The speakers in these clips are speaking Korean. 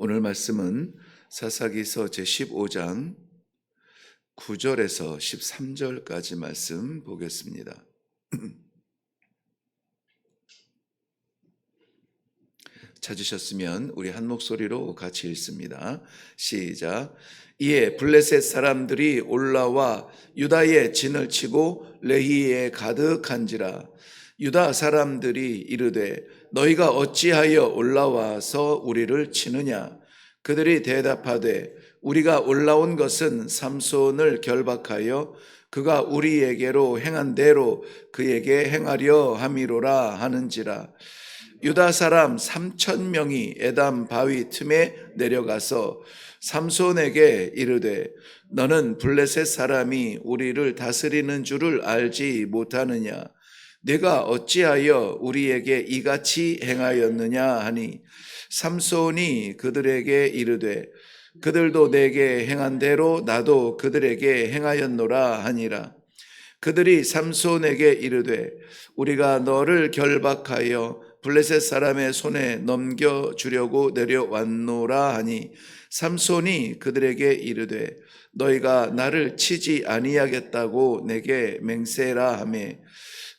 오늘 말씀은 사사기서 제15장 9절에서 13절까지 말씀 보겠습니다. 찾으셨으면 우리 한 목소리로 같이 읽습니다. 시작. 이에 블레셋 사람들이 올라와 유다의 진을 치고 레히에 가득한지라. 유다 사람들이 이르되 너희가 어찌하여 올라와서 우리를 치느냐. 그들이 대답하되 우리가 올라온 것은 삼손을 결박하여 그가 우리에게로 행한 대로 그에게 행하려 함이로라 하는지라. 유다 사람 3,000명이 에담 바위 틈에 내려가서 삼손에게 이르되 너는 블레셋 사람이 우리를 다스리는 줄을 알지 못하느냐. 네가 어찌하여 우리에게 이같이 행하였느냐 하니 삼손이 그들에게 이르되 그들도 내게 행한 대로 나도 그들에게 행하였노라 하니라. 그들이 삼손에게 이르되 우리가 너를 결박하여 블레셋 사람의 손에 넘겨주려고 내려왔노라 하니 삼손이 그들에게 이르되 너희가 나를 치지 아니하겠다고 내게 맹세라 하며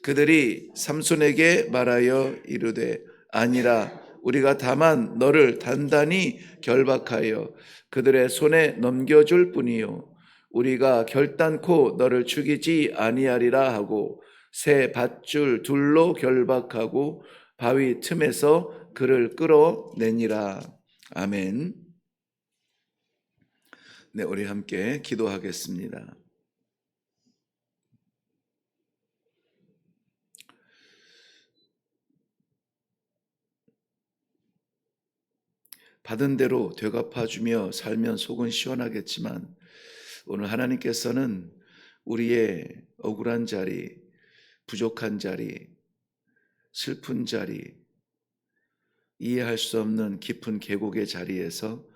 그들이 삼손에게 말하여 이르되 아니라 우리가 다만 너를 단단히 결박하여 그들의 손에 넘겨줄 뿐이요 우리가 결단코 너를 죽이지 아니하리라 하고 새 밧줄 둘로 결박하고 바위 틈에서 그를 끌어내니라. 아멘. 네, 우리 함께 기도하겠습니다. 받은 대로 되갚아주며 살면 속은 시원하겠지만 오늘 하나님께서는 우리의 억울한 자리, 부족한 자리, 슬픈 자리, 이해할 수 없는 깊은 계곡의 자리에서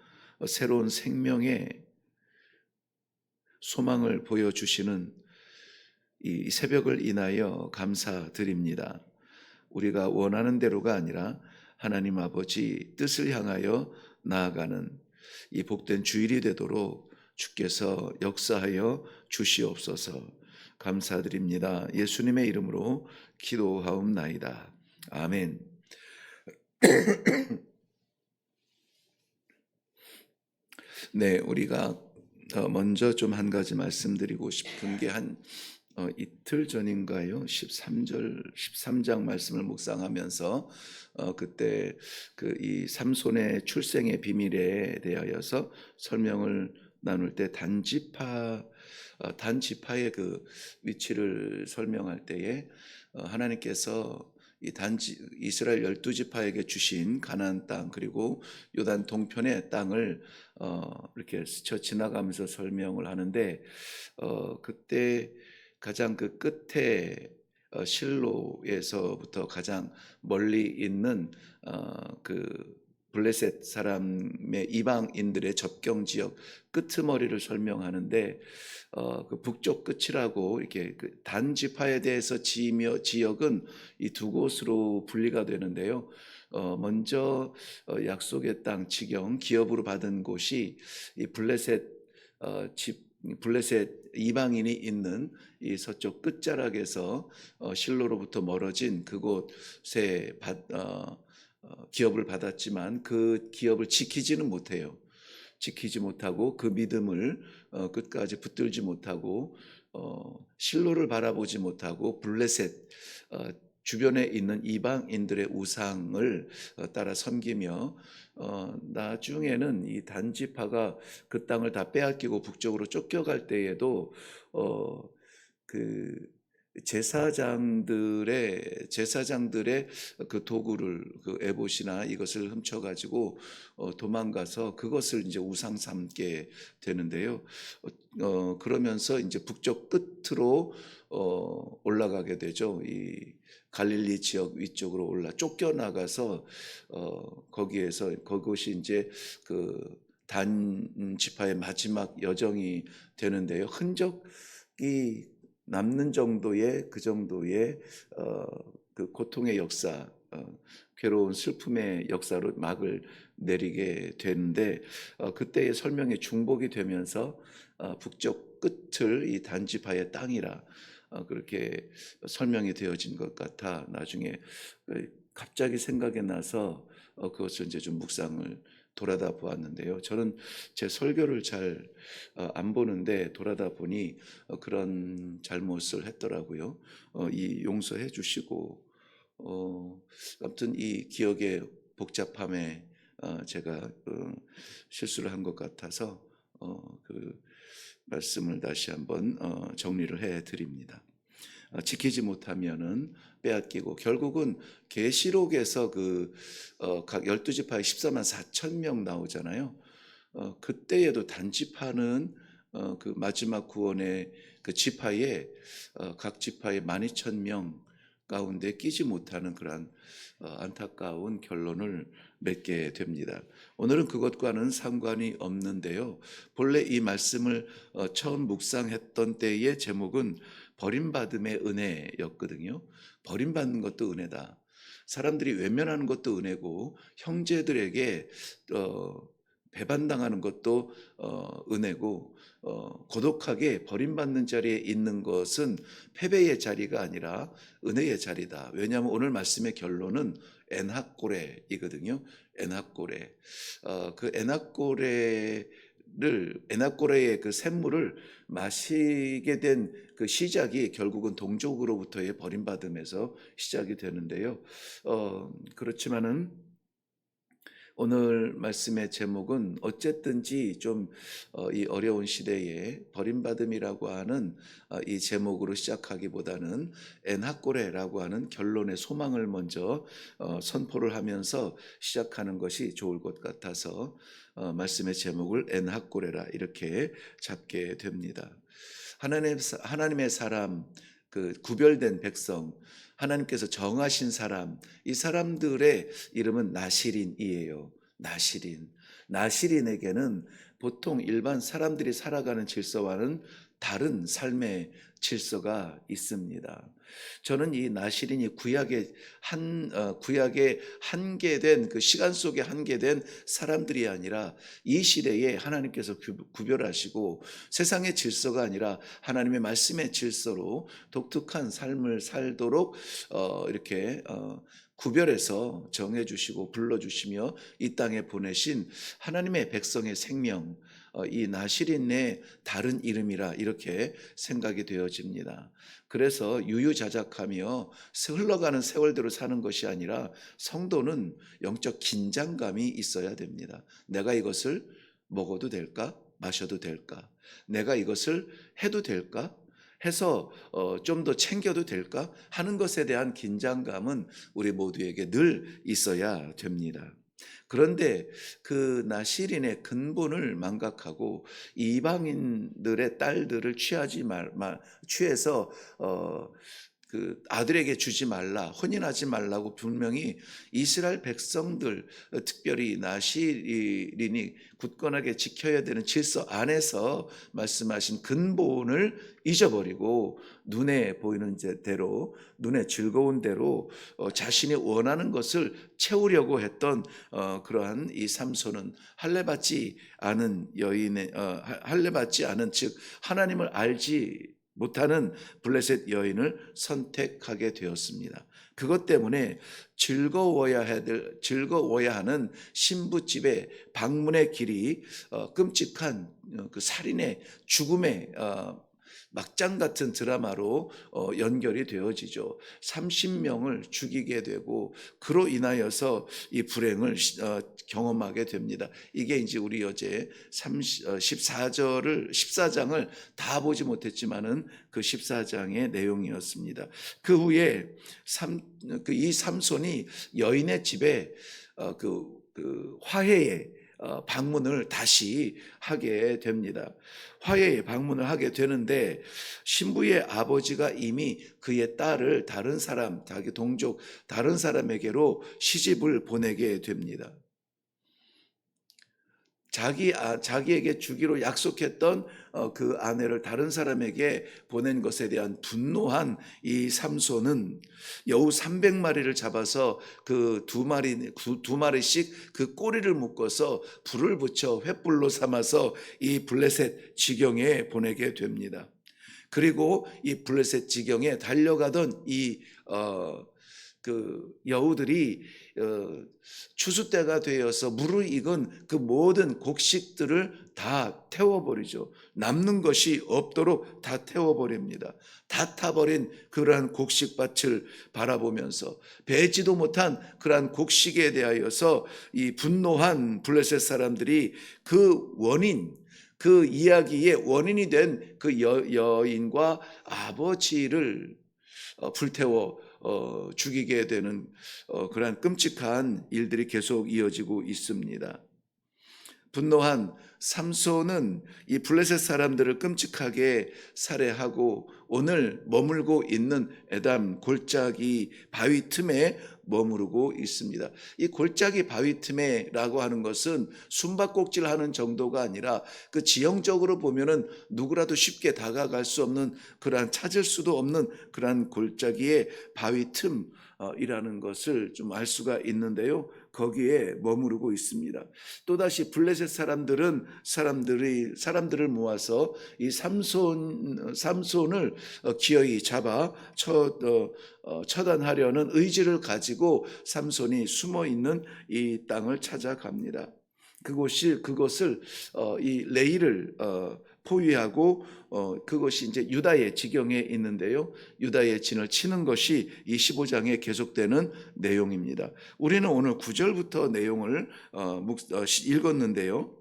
새로운 생명의 소망을 보여주시는 이 새벽을 인하여 감사드립니다. 우리가 원하는 대로가 아니라 하나님 아버지 뜻을 향하여 나아가는 이 복된 주일이 되도록 주께서 역사하여 주시옵소서. 감사드립니다. 예수님의 이름으로 기도하옵나이다. 아멘. 네, 우리가 먼저 좀 한 가지 말씀드리고 싶은 게 한 이틀 전인가요? 13장 말씀을 묵상하면서 그때 이 삼손의 출생의 비밀에 대하여서 설명을 나눌 때 단지파의 그 위치를 설명할 때에 하나님께서 이 이스라엘 12지파에게 주신 가나안 땅 그리고 요단 동편의 땅을 이렇게 스쳐 지나가면서 설명을 하는데 그때 가장 그 끝에 실로에서부터 가장 멀리 있는 그 블레셋 사람의 이방인들의 접경 지역 끄트머리를 설명하는데 그 북쪽 끝이라고 이렇게 그 단지파에 대해서 지역은 이 두 곳으로 분리가 되는데요. 먼저 약속의 땅 지경 기업으로 받은 곳이 이 블레셋 이방인이 있는 이 서쪽 끝자락에서 실로로부터 멀어진 그곳에 기업을 받았지만 그 기업을 지키지는 못해요. 지키지 못하고 그 믿음을 끝까지 붙들지 못하고 실로를 바라보지 못하고 블레셋 주변에 있는 이방인들의 우상을 따라 섬기며 나중에는 이 단지파가 그 땅을 다 빼앗기고 북쪽으로 쫓겨갈 때에도 그 제사장들의 그 도구를 그 에봇이나 이것을 훔쳐가지고 도망가서 그것을 이제 우상 삼게 되는데요. 그러면서 이제 북쪽 끝으로 올라가게 되죠. 이 갈릴리 지역 위쪽으로 쫓겨나가서 거기에서 그것이 이제 그 단 지파의 마지막 여정이 되는데요. 흔적이 남는 정도의 그 정도의 그 고통의 역사 괴로운 슬픔의 역사로 막을 내리게 되는데 그때의 설명이 중복이 되면서 북쪽 끝을 이 단지파의 땅이라 그렇게 설명이 되어진 것 같아 나중에 갑자기 생각이 나서 그것을 이제 좀 묵상을 돌아다 보았는데요. 저는 제 설교를 잘 안 보는데 돌아다 보니 그런 잘못을 했더라고요. 이 용서해 주시고 아무튼 이 기억의 복잡함에 제가 실수를 한 것 같아서 그 말씀을 다시 한번 정리를 해 드립니다. 지키지 못하면은 빼앗기고 결국은 계시록에서 각 12지파에 14만 4천 명 나오잖아요. 그때에도 단지파는 그 마지막 구원의 그 지파에 각 지파에 12,000명 가운데 끼지 못하는 그러한 안타까운 결론을 맺게 됩니다. 오늘은 그것과는 상관이 없는데요. 본래 이 말씀을 처음 묵상했던 때의 제목은 버림받음의 은혜였거든요. 버림받는 것도 은혜다. 사람들이 외면하는 것도 은혜고 형제들에게 배반당하는 것도 은혜고 고독하게 버림받는 자리에 있는 것은 패배의 자리가 아니라 은혜의 자리다. 왜냐하면 오늘 말씀의 결론은 엔하꼬레이거든요. 엔하꼬레. 그 엔하꼬레의 그 샘물을 마시게 된 그 시작이 결국은 동족으로부터의 버림받음에서 시작이 되는데요. 그렇지만은 오늘 말씀의 제목은 어쨌든지 좀 이 어려운 시대에 버림받음이라고 하는 이 제목으로 시작하기보다는 엔하꼬레라고 하는 결론의 소망을 먼저 선포를 하면서 시작하는 것이 좋을 것 같아서 말씀의 제목을 엔하꼬레라 이렇게 잡게 됩니다. 하나님의 사람, 그 구별된 백성, 하나님께서 정하신 사람, 이 사람들의 이름은 나시린이에요. 나시린. 나시린에게는 보통 일반 사람들이 살아가는 질서와는 다른 삶의 질서가 있습니다. 저는 이 나시린이 구약에 한계된 그 시간 속에 한계된 사람들이 아니라 이 시대에 하나님께서 구별하시고 세상의 질서가 아니라 하나님의 말씀의 질서로 독특한 삶을 살도록 이렇게 구별해서 정해주시고 불러주시며 이 땅에 보내신 하나님의 백성의 생명, 이 나시린의 다른 이름이라 이렇게 생각이 되어집니다. 그래서 유유자적하며 흘러가는 세월대로 사는 것이 아니라 성도는 영적 긴장감이 있어야 됩니다. 내가 이것을 먹어도 될까? 마셔도 될까? 내가 이것을 해도 될까? 해서 좀 더 챙겨도 될까? 하는 것에 대한 긴장감은 우리 모두에게 늘 있어야 됩니다. 그런데 그 나시린의 근본을 망각하고 이방인들의 딸들을 취해서 그 아들에게 주지 말라, 혼인하지 말라고 분명히 이스라엘 백성들, 특별히 나시린이 굳건하게 지켜야 되는 질서 안에서 말씀하신 근본을 잊어버리고 눈에 보이는 대로, 눈에 즐거운 대로 자신이 원하는 것을 채우려고 했던 그러한 이 삼손은 할례받지 않은 즉 하나님을 알지 못하는 블레셋 여인을 선택하게 되었습니다. 그것 때문에 즐거워야 하는 신부집의 방문의 길이 끔찍한 그 살인의 죽음의 막장 같은 드라마로 연결이 되어지죠. 30명을 죽이게 되고 그로 인하여서 이 불행을 경험하게 됩니다. 이게 이제 우리 어제 14장을 다 보지 못했지만은 그 14장의 내용이었습니다. 그 후에 이 삼손이 여인의 집에 그 화해의 방문을 다시 하게 됩니다. 화해의 방문을 하게 되는데 신부의 아버지가 이미 그의 딸을 다른 사람, 자기 동족 다른 사람에게로 시집을 보내게 됩니다. 자기에게 주기로 약속했던 그 아내를 다른 사람에게 보낸 것에 대한 분노한 이 삼손은 여우 300마리를 잡아서 그 두 마리씩 그 꼬리를 묶어서 불을 붙여 횃불로 삼아서 이 블레셋 지경에 보내게 됩니다. 그리고 이 블레셋 지경에 달려가던 그 여우들이 추수 때가 되어서 무르익은 그 모든 곡식들을 다 태워버리죠. 남는 것이 없도록 다 태워버립니다. 다 타버린 그러한 곡식밭을 바라보면서 배지도 못한 그러한 곡식에 대하여서 이 분노한 블레셋 사람들이 그 이야기의 원인이 된 그 여인과 아버지를 불태워 죽이게 되는 그러한 끔찍한 일들이 계속 이어지고 있습니다. 분노한 삼손은 이 블레셋 사람들을 끔찍하게 살해하고 오늘 머물고 있는 에담 골짜기 바위 틈에 머무르고 있습니다. 이 골짜기 바위 틈에라고 하는 것은 숨바꼭질하는 정도가 아니라 그 지형적으로 보면은 누구라도 쉽게 다가갈 수 없는 그러한 찾을 수도 없는 그러한 골짜기의 바위 틈이라는 것을 좀 알 수가 있는데요. 거기에 머무르고 있습니다. 또다시 블레셋 사람들을 모아서 이 삼손을 기어이 잡아 처단하려는 의지를 가지고 삼손이 숨어 있는 이 땅을 찾아갑니다. 그것을 이 레이를 포위하고 그것이 이제 유다의 지경에 있는데요. 유다의 진을 치는 것이 이 15장에 계속되는 내용입니다. 우리는 오늘 9절부터 내용을 읽었는데요.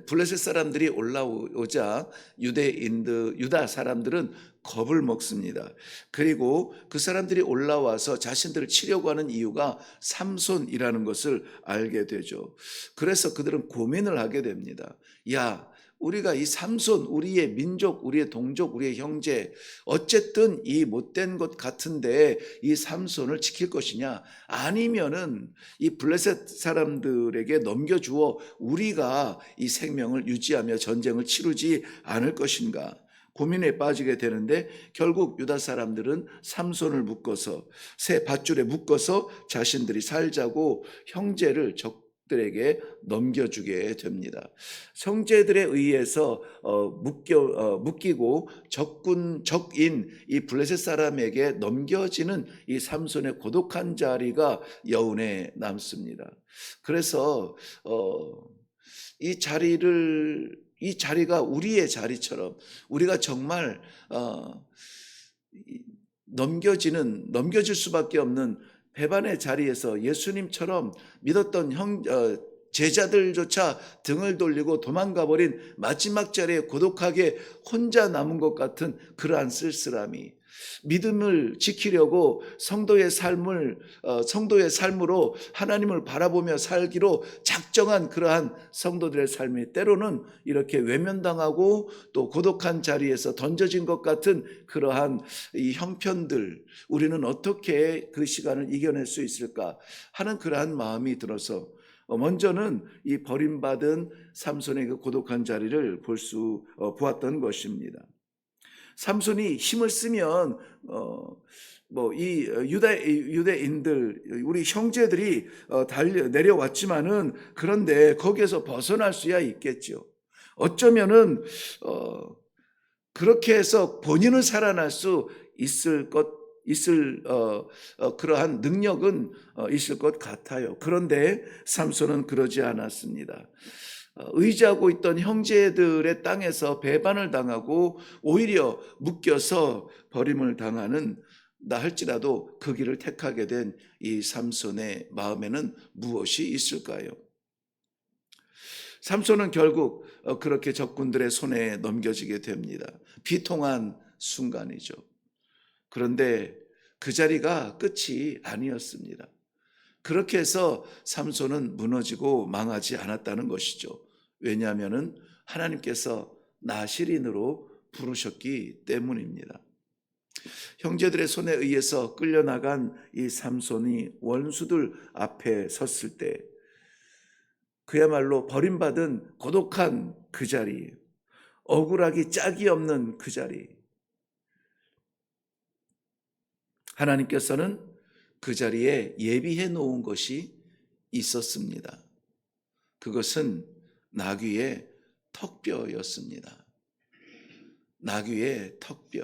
블레셋 사람들이 올라오자 유다 사람들은 겁을 먹습니다. 그리고 그 사람들이 올라와서 자신들을 치려고 하는 이유가 삼손이라는 것을 알게 되죠. 그래서 그들은 고민을 하게 됩니다. 야, 우리가 이 삼손, 우리의 민족, 우리의 동족, 우리의 형제, 어쨌든 이 못된 것 같은데 이 삼손을 지킬 것이냐? 아니면은 이 블레셋 사람들에게 넘겨주어 우리가 이 생명을 유지하며 전쟁을 치르지 않을 것인가? 고민에 빠지게 되는데 결국 유다 사람들은 삼손을 묶어서 새 밧줄에 묶어서 자신들이 살자고 형제를 적들에게 넘겨주게 됩니다. 형제들에 의해서 묶이고 적인 이 블레셋 사람에게 넘겨지는 이 삼손의 고독한 자리가 여운에 남습니다. 그래서 이 자리가 우리의 자리처럼 우리가 정말 넘겨질 수밖에 없는 배반의 자리에서 예수님처럼 믿었던 제자들조차 등을 돌리고 도망가 버린 마지막 자리에 고독하게 혼자 남은 것 같은 그러한 쓸쓸함이, 믿음을 지키려고 성도의 삶으로 하나님을 바라보며 살기로 작정한 그러한 성도들의 삶이 때로는 이렇게 외면당하고 또 고독한 자리에서 던져진 것 같은 그러한 이 형편들, 우리는 어떻게 그 시간을 이겨낼 수 있을까 하는 그러한 마음이 들어서 먼저는 이 버림받은 삼손의 그 고독한 자리를 보았던 것입니다. 삼손이 힘을 쓰면 이 유대인들, 우리 형제들이 내려왔지만은 그런데 거기에서 벗어날 수야 있겠죠. 어쩌면은 그렇게 해서 본인은 살아날 수 있을 그러한 능력은 있을 것 같아요. 그런데 삼손은 그러지 않았습니다. 의지하고 있던 형제들의 땅에서 배반을 당하고 오히려 묶여서 버림을 당하는 할지라도 그 길을 택하게 된 이 삼손의 마음에는 무엇이 있을까요? 삼손은 결국 그렇게 적군들의 손에 넘겨지게 됩니다. 비통한 순간이죠. 그런데 그 자리가 끝이 아니었습니다. 그렇게 해서 삼손은 무너지고 망하지 않았다는 것이죠. 왜냐하면 하나님께서 나실인으로 부르셨기 때문입니다. 형제들의 손에 의해서 끌려나간 이 삼손이 원수들 앞에 섰을 때 그야말로 버림받은 고독한 그 자리, 억울하기 짝이 없는 그 자리, 하나님께서는 그 자리에 예비해 놓은 것이 있었습니다. 그것은 나귀의 턱뼈였습니다. 나귀의 턱뼈.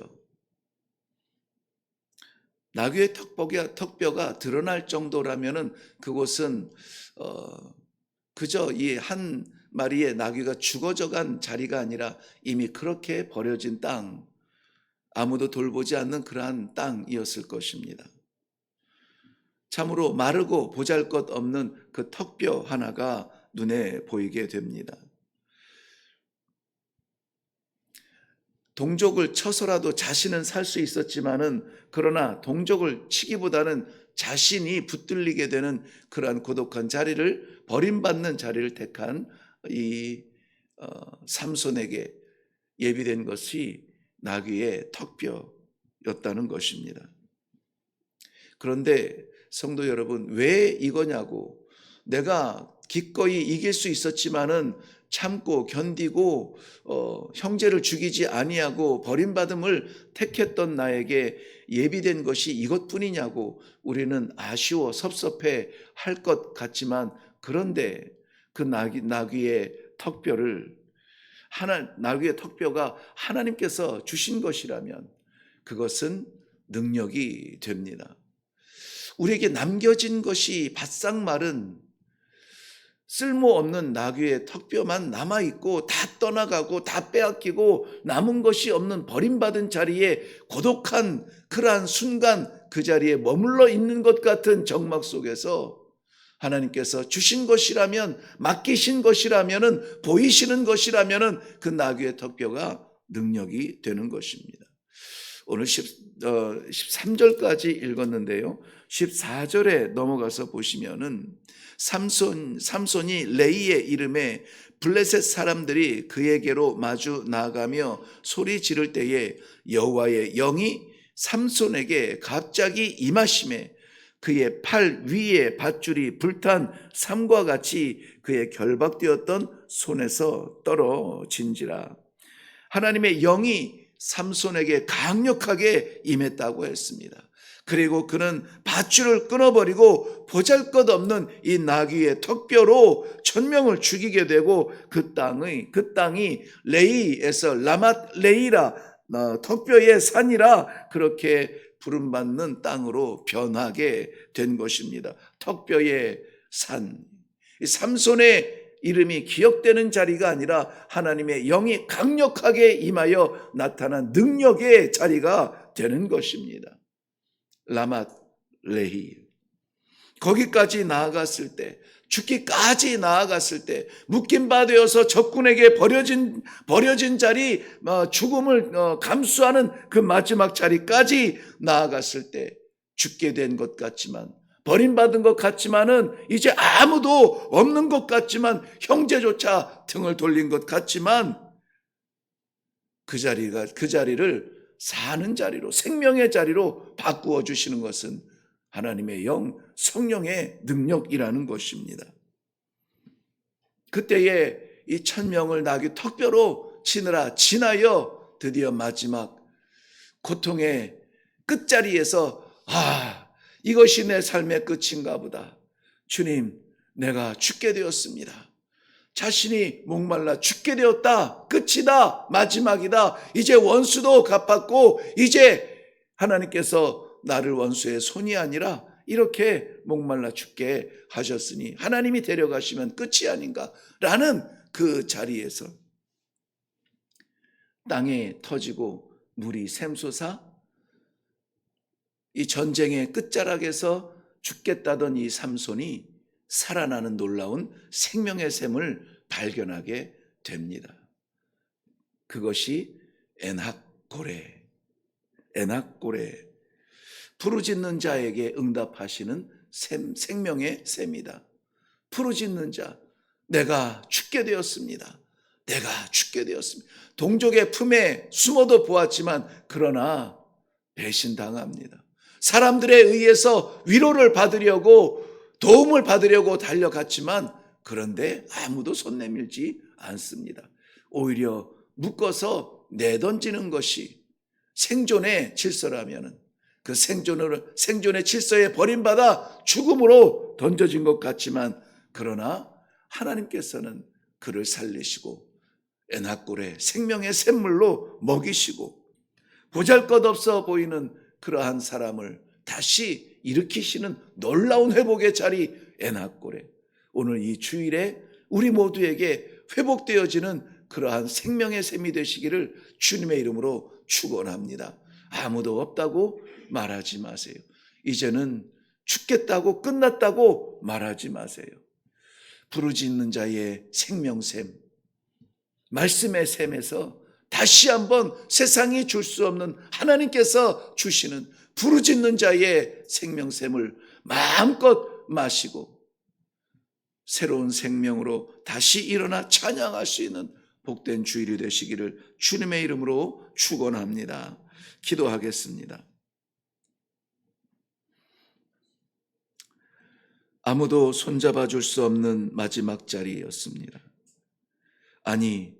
나귀의 턱뼈가 드러날 정도라면은 그곳은 그저 이 한 마리의 나귀가 죽어져간 자리가 아니라 이미 그렇게 버려진 땅, 아무도 돌보지 않는 그러한 땅이었을 것입니다. 참으로 마르고 보잘것없는 그 턱뼈 하나가 눈에 보이게 됩니다. 동족을 쳐서라도 자신은 살 수 있었지만은, 그러나 동족을 치기보다는 자신이 붙들리게 되는 그러한 고독한 자리를, 버림받는 자리를 택한 이 삼손에게 예비된 것이 나귀의 턱뼈였다는 것입니다. 그런데 성도 여러분, 왜 이거냐고, 내가 기꺼이 이길 수 있었지만은 참고 견디고 형제를 죽이지 아니하고 버림받음을 택했던 나에게 예비된 것이 이것뿐이냐고 우리는 아쉬워 섭섭해 할 것 같지만, 그런데 그 나귀의 턱뼈가 하나님께서 주신 것이라면 그것은 능력이 됩니다. 우리에게 남겨진 것이 바싹 마른 쓸모없는 나귀의 턱뼈만 남아있고, 다 떠나가고 다 빼앗기고 남은 것이 없는 버림받은 자리에, 고독한 그러한 순간 그 자리에 머물러 있는 것 같은 적막 속에서 하나님께서 주신 것이라면, 맡기신 것이라면, 보이시는 것이라면 그 나귀의 턱뼈가 능력이 되는 것입니다. 오늘 13절까지 읽었는데요, 14절에 넘어가서 보시면은 삼손이 레이의 이름에 블레셋 사람들이 그에게로 마주 나가며 소리 지를 때에 여호와의 영이 삼손에게 갑자기 임하심에 그의 팔 위에 밧줄이 불탄 삼과 같이 그의 결박되었던 손에서 떨어진지라. 하나님의 영이 삼손에게 강력하게 임했다고 했습니다. 그리고 그는 밧줄을 끊어버리고 보잘것없는 이 나귀의 턱뼈로 천명을 죽이게 되고, 그 땅이 레이에서 라맛 레이라, 턱뼈의 산이라 그렇게 부름받는 땅으로 변하게 된 것입니다. 턱뼈의 산. 삼손의 이름이 기억되는 자리가 아니라 하나님의 영이 강력하게 임하여 나타난 능력의 자리가 되는 것입니다. 라맛 레히. 거기까지 나아갔을 때, 죽기까지 나아갔을 때, 묶인 바 되어서 적군에게 버려진 자리, 죽음을 감수하는 그 마지막 자리까지 나아갔을 때, 죽게 된 것 같지만, 버림받은 것 같지만은, 이제 아무도 없는 것 같지만, 형제조차 등을 돌린 것 같지만, 그 자리를 사는 자리로, 생명의 자리로 바꾸어 주시는 것은 하나님의 영, 성령의 능력이라는 것입니다. 그때에 이 천명을 나귀 턱뼈로 치느라 지나여 드디어 마지막 고통의 끝자리에서, 이것이 내 삶의 끝인가 보다. 주님, 내가 죽게 되었습니다. 자신이 목말라 죽게 되었다. 끝이다. 마지막이다. 이제 원수도 갚았고, 이제 하나님께서 나를 원수의 손이 아니라 이렇게 목말라 죽게 하셨으니 하나님이 데려가시면 끝이 아닌가라는 그 자리에서 땅에 터지고 물이 샘솟아 이 전쟁의 끝자락에서 죽겠다던 이 삼손이 살아나는 놀라운 생명의 샘을 발견하게 됩니다. 그것이 에낙고레. 부르짖는 자에게 응답하시는 생명의 샘이다. 부르짖는 자, 내가 죽게 되었습니다. 동족의 품에 숨어도 보았지만 그러나 배신당합니다. 사람들에 의해서 위로를 받으려고, 도움을 받으려고 달려갔지만 그런데 아무도 손 내밀지 않습니다. 오히려 묶어서 내던지는 것이 생존의 질서라면은 그 생존의 질서에 버림받아 죽음으로 던져진 것 같지만, 그러나 하나님께서는 그를 살리시고 에나꼴의 생명의 샘물로 먹이시고 보잘것없어 보이는 그러한 사람을 다시 일으키시는 놀라운 회복의 자리 에나꼴에, 오늘 이 주일에 우리 모두에게 회복되어지는 그러한 생명의 샘이 되시기를 주님의 이름으로 축원합니다. 아무도 없다고 말하지 마세요. 이제는 죽겠다고 끝났다고 말하지 마세요. 부르짖는 자의 생명샘, 말씀의 샘에서 다시 한번 세상이 줄 수 없는 하나님께서 주시는 부르짖는 자의 생명샘을 마음껏 마시고 새로운 생명으로 다시 일어나 찬양할 수 있는 복된 주일이 되시기를 주님의 이름으로 축원합니다. 기도하겠습니다. 아무도 손잡아 줄 수 없는 마지막 자리였습니다. 아니,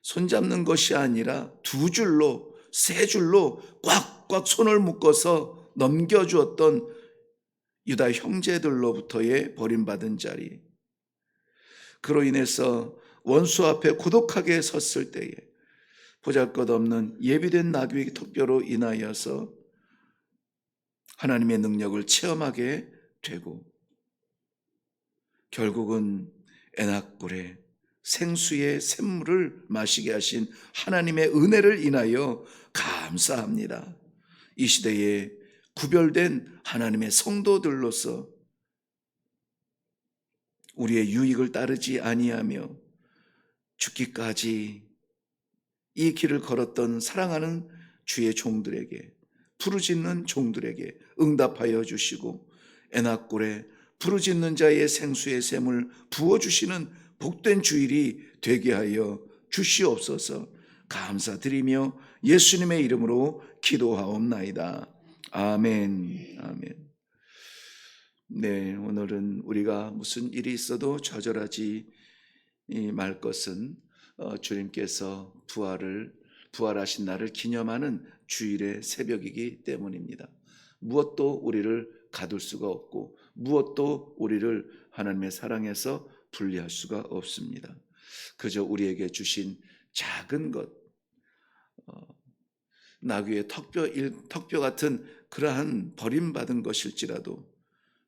손잡는 것이 아니라 두 줄로, 세 줄로 꽉꽉 손을 묶어서 넘겨주었던 유다 형제들로부터의 버림받은 자리. 그로 인해서 원수 앞에 고독하게 섰을 때에 보잘것없는 예비된 나귀의 턱뼈로 인하여서 하나님의 능력을 체험하게 되고, 결국은 에나꼴의 생수의 샘물을 마시게 하신 하나님의 은혜를 인하여 감사합니다. 이 시대에 구별된 하나님의 성도들로서 우리의 유익을 따르지 아니하며 죽기까지 이 길을 걸었던 사랑하는 주의 종들에게, 부르짖는 종들에게 응답하여 주시고 에나꼴에 부르짖는 자의 생수의 샘을 부어주시는 복된 주일이 되게 하여 주시옵소서. 감사드리며 예수님의 이름으로 기도하옵나이다. 아멘. 아멘. 네, 오늘은 우리가 무슨 일이 있어도 좌절하지 말 것은 주님께서 부활하신 날을 기념하는 주일의 새벽이기 때문입니다. 무엇도 우리를 가둘 수가 없고 무엇도 우리를 하나님의 사랑에서 분리할 수가 없습니다. 그저 우리에게 주신 작은 것, 나귀의 턱뼈 같은 그러한 버림받은 것일지라도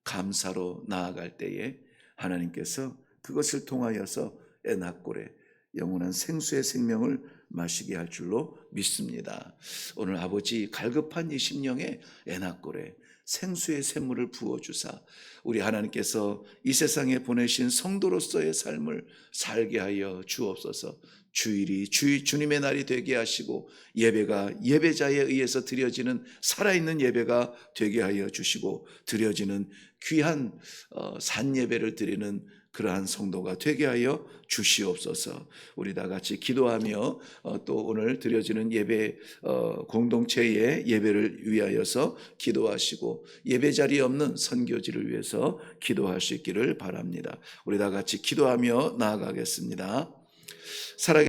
감사로 나아갈 때에 하나님께서 그것을 통하여서 에나꼴의 영원한 생수의 생명을 마시게 할 줄로 믿습니다. 오늘 아버지 갈급한 이 심령에 에나꼴의 생수의 샘물을 부어주사 우리 하나님께서 이 세상에 보내신 성도로서의 삶을 살게 하여 주옵소서. 주일이 주님의 날이 되게 하시고 예배가 예배자에 의해서 드려지는 살아있는 예배가 되게 하여 주시고 드려지는 귀한 산예배를 드리는 그러한 성도가 되게 하여 주시옵소서. 우리 다 같이 기도하며 또 오늘 드려지는 예배 공동체의 예배를 위하여서 기도하시고 예배 자리 없는 선교지를 위해서 기도할 수 있기를 바랍니다. 우리 다 같이 기도하며 나아가겠습니다. 살아